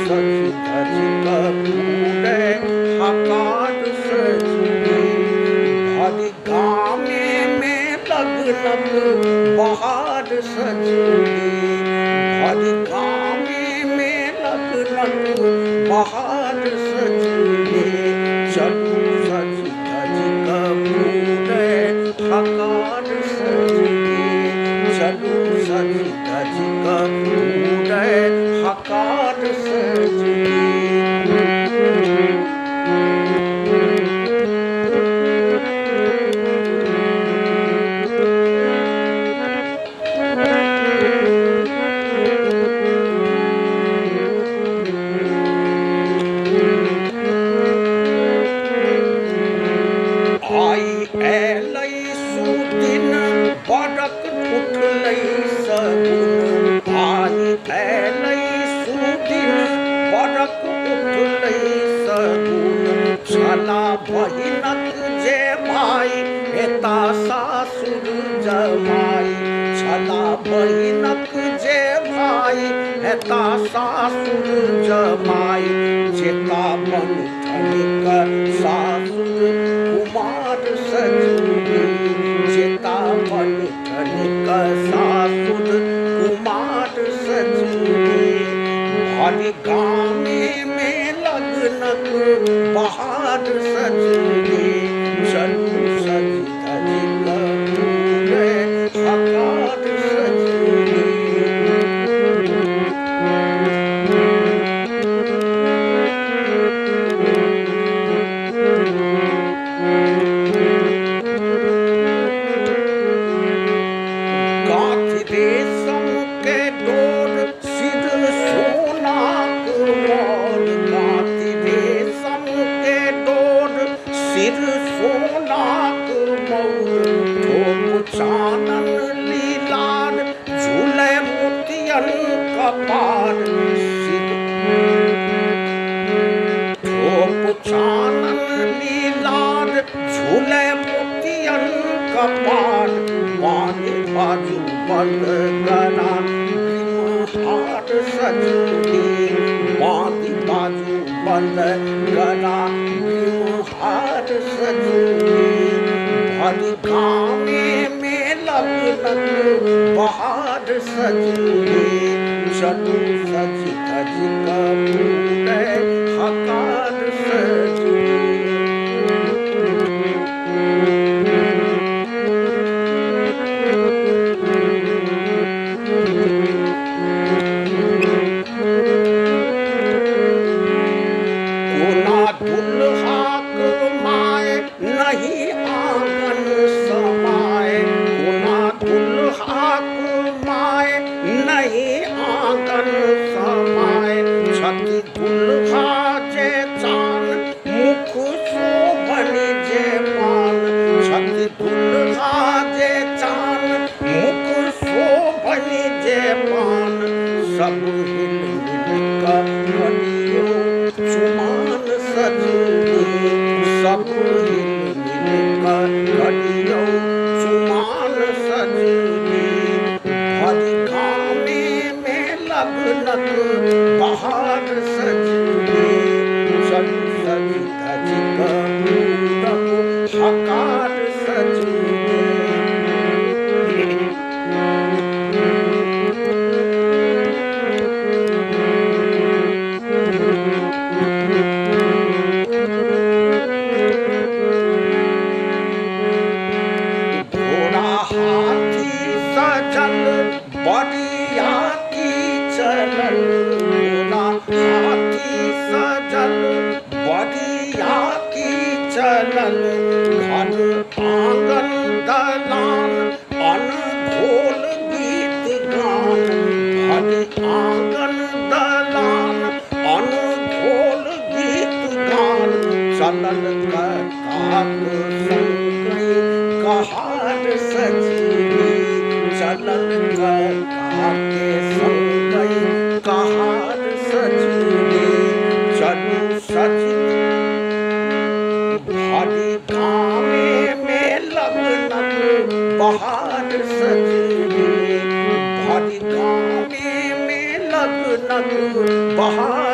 सज धज कपूरे हकार सजनी भरी गामे में लग बहार सजनी भरी गामे में लग बहार सजनी चलू सज धज कपूरे हकार सजनी चलू सज धज कपूरे हकार सजनी बड़क उठलई सगुन आई ऐलई सुदिन बड़क उठलई सगुन छला बहिनक जे भाई एता सासुर जमाई छला बहिनक जे भाई एता सासुर जमाई जेता बन ठनिक सासुर कुमार सजनी जेता बन ठनिक सासुर कुमार सजनी भरी गामे में लगनक बहार सजनी चलू सज धज कपूरे हकार सजनी रेशम के डोर सिर सोना मोर गाती रेशम के डोर सिर सोना मोर ठोप चानन लीलार झूले मोतियन कपार ठोप चानन लीलार झूले मोतियन कपार बानी बाजू बंद करा हार सजनी बानी बाजू बंद करा हार सजनी भरी गामे में लग बहार सजनी चलू सज धज कपूरे हकार सजनी दुल्हाक माए नहीं आंगन समाए गुना दुल्हाक माए नहीं आंगन समाए छति दुल्हा जे चान मुख शोभन जे पान छति दुल्हा जे चान मुख शोभन जे पान सब हिल मिल कर बनियो चुमान सजनी सब हिल मिल कर बनियो चुमान सजनी भरी गामे में लगनक बहार सजनी चलू सज धज कपूरक हकार सजनी हाथी सजल बढ़िया की चलल हाथी सजल बढ़िया की चलल घर आंगन दलान अनघोल गीत गान भरी आंगन दलान अनघोल गीत गान चलल काक संगई कहार सजनी चलल काके संगई कहार सजनी चलू सज भरी गामे में लगनक बहार सजनी भरी गामे में लगनक बहार